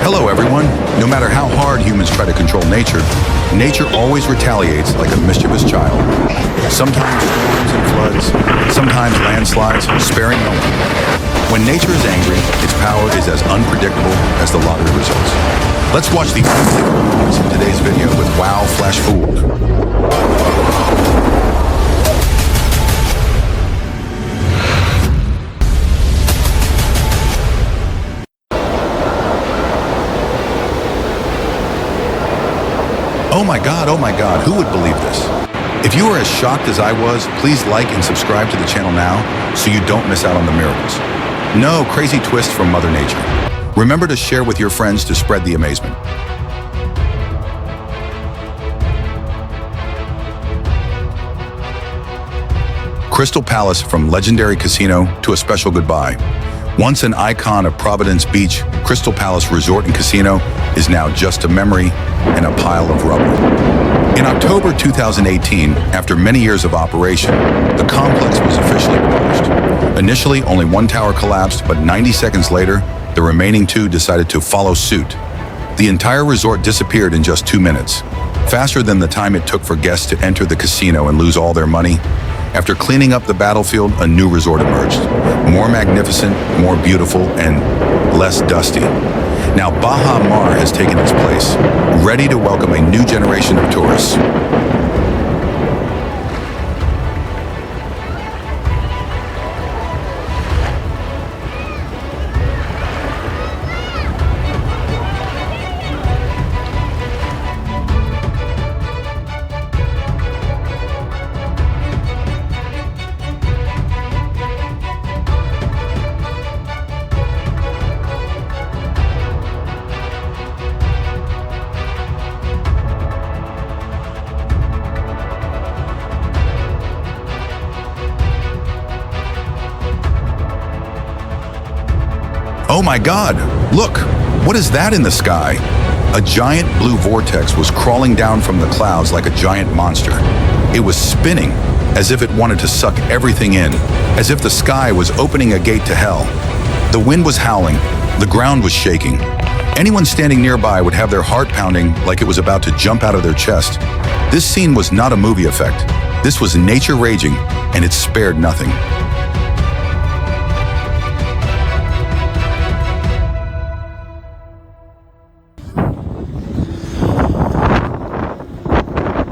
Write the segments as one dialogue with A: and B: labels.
A: Hello everyone. No matter how hard humans try to control nature, nature always retaliates like a mischievous child. Sometimes storms and floods, sometimes landslides, sparing no one. When nature is angry, its power is as unpredictable as the lottery results. Let's watch the unpredictable moments in today's video with Wow Flash Fooled. Oh my God, who would believe this? If you are as shocked as I was, please like and subscribe to the channel now so you don't miss out on the miracles. No crazy twist from Mother Nature. Remember to share with your friends to spread the amazement. Crystal Palace, from legendary casino to a special goodbye. Once an icon of Providence Beach, Crystal Palace Resort and Casino is now just a memory and a pile of rubble. In October 2018, after many years of operation, the complex was officially demolished. Initially, only one tower collapsed, but 90 seconds later, the remaining two decided to follow suit. The entire resort disappeared in just 2 minutes, faster than the time it took for guests to enter the casino and lose all their money. After cleaning up the battlefield, a new resort emerged. More magnificent, more beautiful, and less dusty. Now Baha Mar has taken its place, ready to welcome a new generation of tourists. Oh my God, look, what is that in the sky? A giant blue vortex was crawling down from the clouds like a giant monster. It was spinning, as if it wanted to suck everything in, as if the sky was opening a gate to hell. The wind was howling, the ground was shaking. Anyone standing nearby would have their heart pounding like it was about to jump out of their chest. This scene was not a movie effect. This was nature raging, and it spared nothing.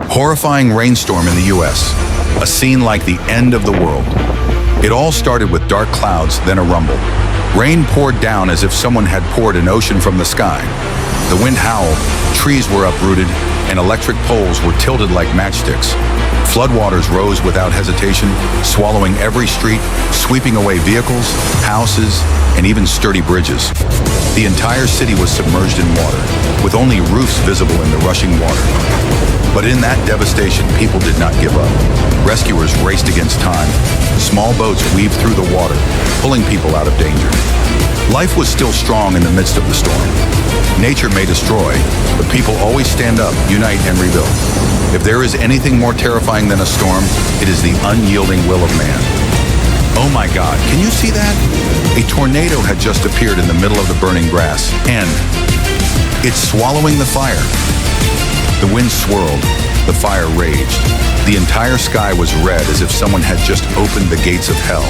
A: Horrifying rainstorm in the US, a scene like the end of the world. It all started with dark clouds, then a rumble. Rain poured down as if someone had poured an ocean from the sky. The wind howled, trees were uprooted, and electric poles were tilted like matchsticks. Floodwaters rose without hesitation, swallowing every street, sweeping away vehicles, houses, and even sturdy bridges. The entire city was submerged in water, with only roofs visible in the rushing water. But in that devastation, people did not give up. Rescuers raced against time. Small boats weaved through the water, pulling people out of danger. Life was still strong in the midst of the storm. Nature may destroy, but people always stand up, unite, and rebuild. If there is anything more terrifying than a storm, it is the unyielding will of man. Oh my God, can you see that? A tornado had just appeared in the middle of the burning grass, and it's swallowing the fire. The wind swirled, the fire raged. The entire sky was red as if someone had just opened the gates of hell.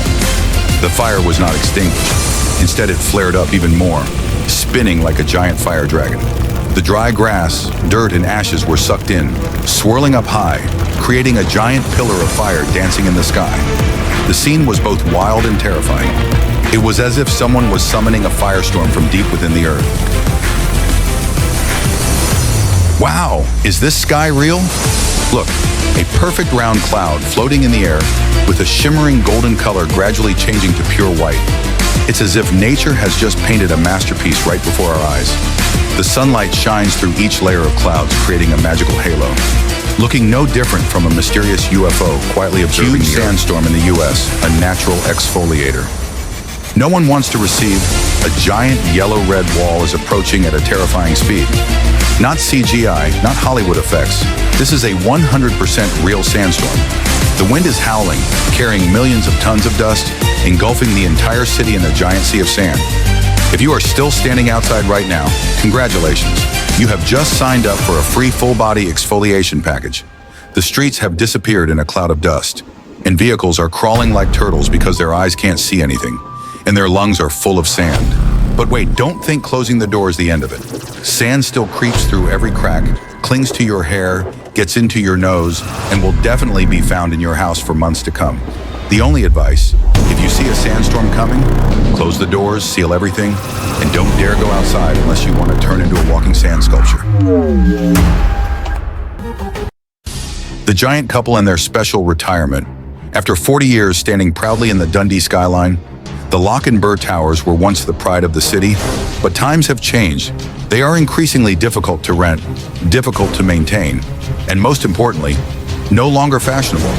A: The fire was not extinguished. Instead, it flared up even more, spinning like a giant fire dragon. The dry grass, dirt, and ashes were sucked in, swirling up high, creating a giant pillar of fire dancing in the sky. The scene was both wild and terrifying. It was as if someone was summoning a firestorm from deep within the earth. Wow, is this sky real? Look, a perfect round cloud floating in the air with a shimmering golden color gradually changing to pure white. It's as if nature has just painted a masterpiece right before our eyes. The sunlight shines through each layer of clouds, creating a magical halo. Looking no different from a mysterious UFO quietly observing the sandstorm in the US, a natural exfoliator. No one wants to receive. A giant yellow-red wall is approaching at a terrifying speed. Not CGI, not Hollywood effects. This is a 100% real sandstorm. The wind is howling, carrying millions of tons of dust, engulfing the entire city in a giant sea of sand. If you are still standing outside right now, congratulations. You have just signed up for a free full-body exfoliation package. The streets have disappeared in a cloud of dust, and vehicles are crawling like turtles because their eyes can't see anything, and their lungs are full of sand. But wait, don't think closing the door is the end of it. Sand still creeps through every crack, clings to your hair, gets into your nose, and will definitely be found in your house for months to come. The only advice, if you see a sandstorm coming, close the doors, seal everything, and don't dare go outside unless you want to turn into a walking sand sculpture. The giant couple and their special retirement. After 40 years standing proudly in the Dundee skyline, the Loch and Burr Towers were once the pride of the city, but times have changed. They are increasingly difficult to rent, difficult to maintain, and most importantly, no longer fashionable.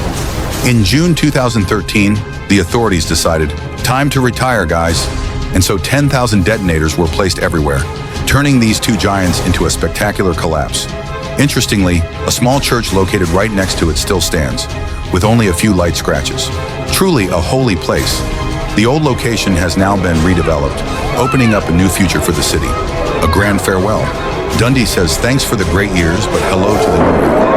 A: In June 2013, the authorities decided, time to retire, guys. And so 10,000 detonators were placed everywhere, turning these two giants into a spectacular collapse. Interestingly, a small church located right next to it still stands, with only a few light scratches. Truly a holy place. The old location has now been redeveloped, opening up a new future for the city. A grand farewell. Dundee says thanks for the great years, but hello to the new era.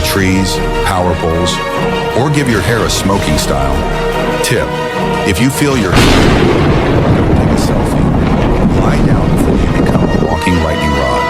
A: Trees, power poles, or give your hair a smoking style. Tip: if you feel your don't take a selfie. Lie down before you become a walking lightning rod.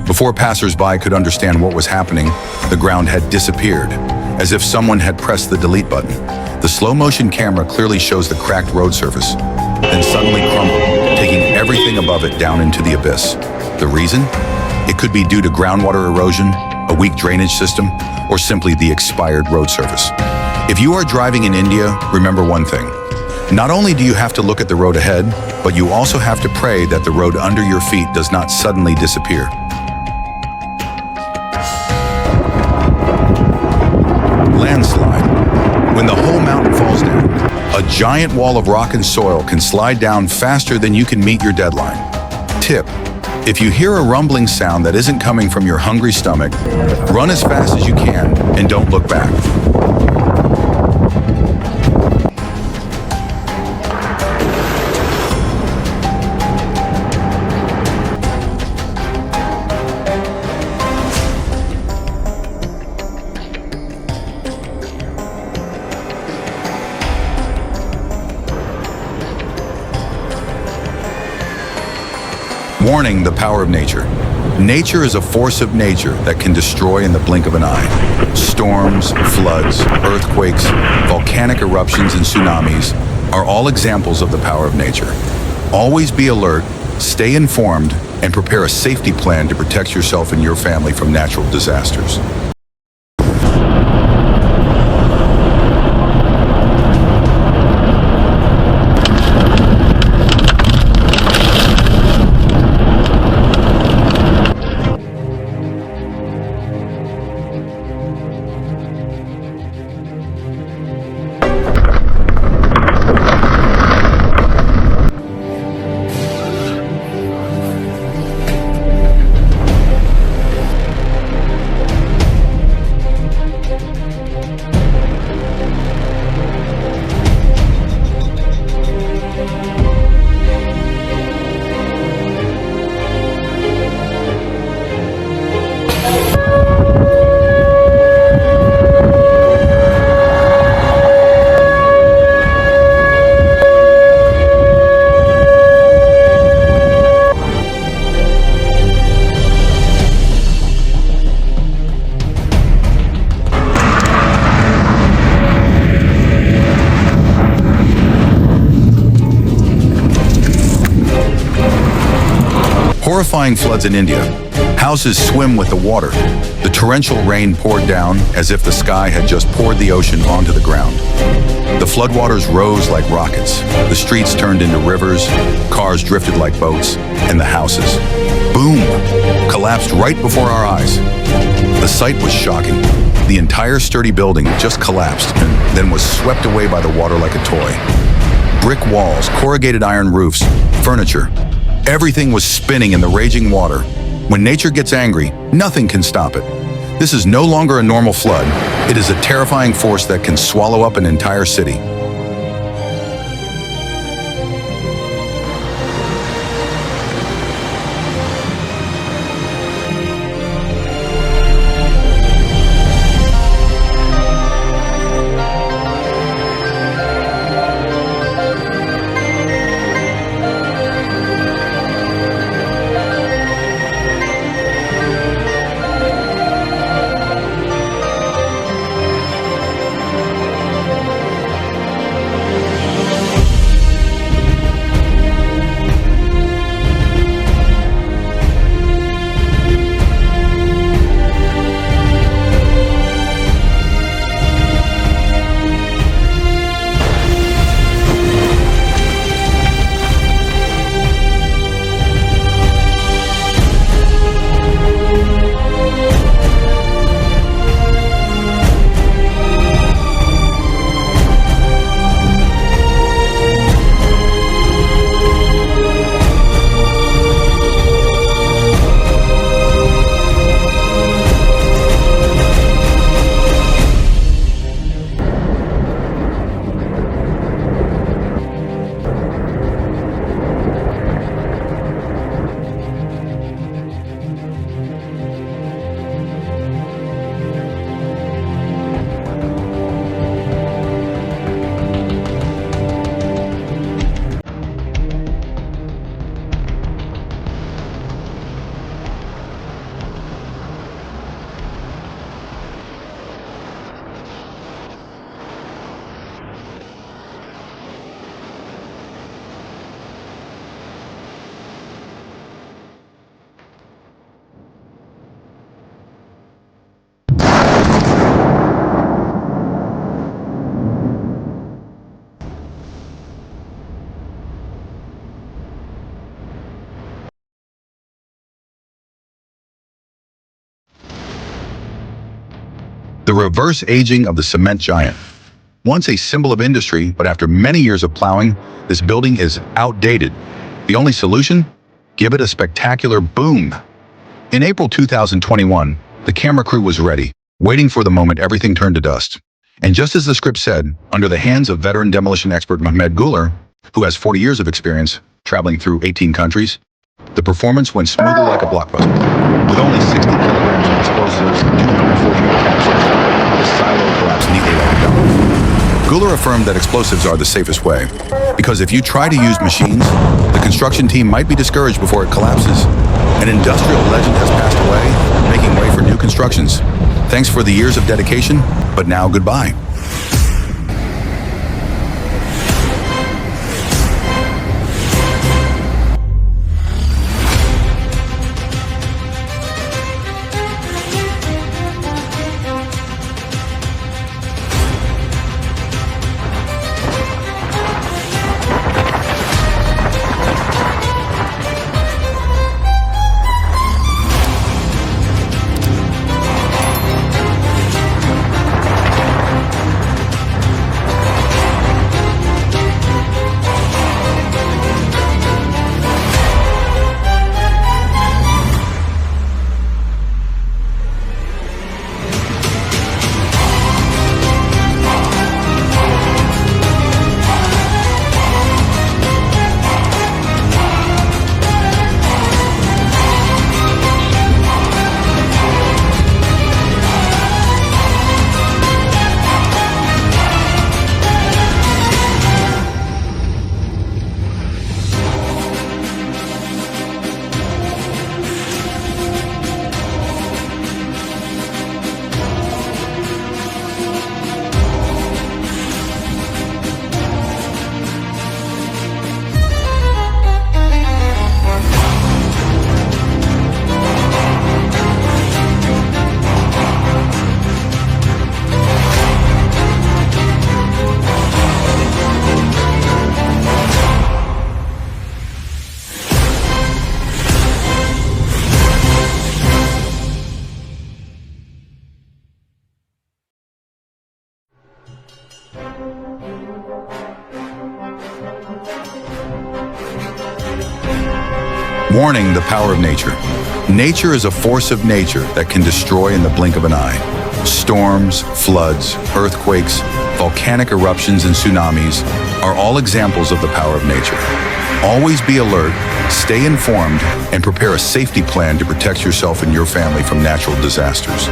A: Before passers-by could understand what was happening, the ground had disappeared, as if someone had pressed the delete button. The slow-motion camera clearly shows the cracked road surface, then suddenly crumbled, taking everything above it down into the abyss. The reason? It could be due to groundwater erosion, a weak drainage system, or simply the expired road surface. If you are driving in India, remember one thing. Not only do you have to look at the road ahead, but you also have to pray that the road under your feet does not suddenly disappear. Landslide. When the whole mountain falls down, a giant wall of rock and soil can slide down faster than you can meet your deadline. Tip: if you hear a rumbling sound that isn't coming from your hungry stomach, run as fast as you can and don't look back. Warning: the power of nature. Nature is a force of nature that can destroy in the blink of an eye. Storms, floods, earthquakes, volcanic eruptions, and tsunamis are all examples of the power of nature. Always be alert, stay informed, and prepare a safety plan to protect yourself and your family from natural disasters. Horrifying floods in India. Houses swim with the water. The torrential rain poured down as if the sky had just poured the ocean onto the ground. The floodwaters rose like rockets. The streets turned into rivers, cars drifted like boats, and the houses, boom, collapsed right before our eyes. The sight was shocking. The entire sturdy building just collapsed and then was swept away by the water like a toy. Brick walls, corrugated iron roofs, furniture, everything was spinning in the raging water. When nature gets angry, nothing can stop it. This is no longer a normal flood. It is a terrifying force that can swallow up an entire city. The reverse aging of the cement giant. Once a symbol of industry, but after many years of plowing, this building is outdated. The only solution? Give it a spectacular boom. In April 2021, the camera crew was ready, waiting for the moment everything turned to dust. And just as the script said, under the hands of veteran demolition expert Mohamed Guler, who has 40 years of experience traveling through 18 countries, the performance went smoothly like a blockbuster. With only 60 kilograms of explosives and 240 capsules, the silo collapsed neatly like a domino. Guler affirmed that explosives are the safest way, because if you try to use machines, the construction team might be discouraged before it collapses. An industrial legend has passed away, making way for new constructions. Thanks for the years of dedication, but now goodbye. Warning: the power of nature. Nature is a force of nature that can destroy in the blink of an eye. Storms, floods, earthquakes, volcanic eruptions, and tsunamis are all examples of the power of nature. Always be alert, stay informed, and prepare a safety plan to protect yourself and your family from natural disasters.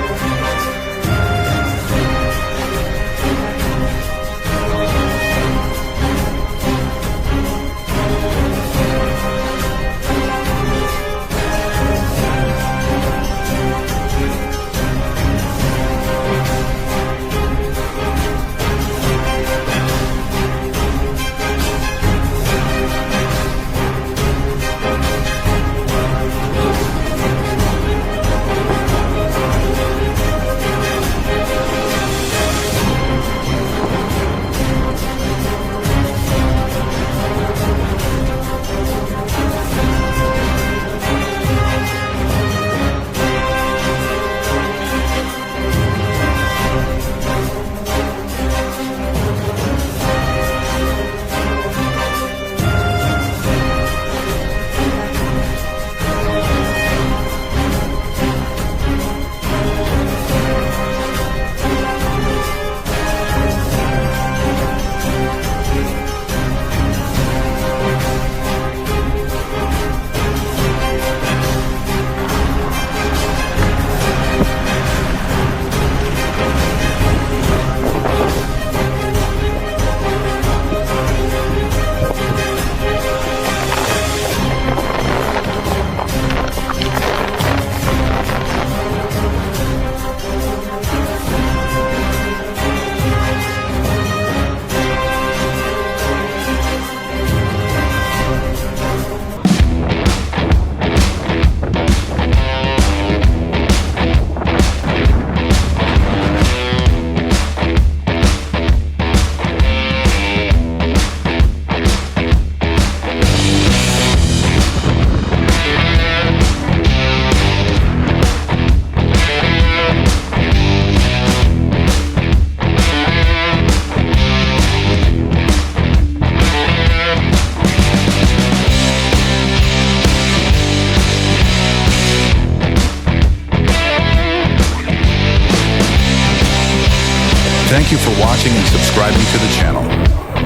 A: Thank you for watching and subscribing to the channel.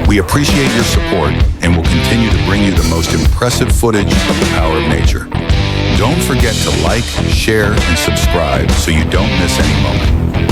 A: We appreciate your support and will continue to bring you the most impressive footage of the power of nature. Don't forget to like, share, and subscribe so you don't miss any moment.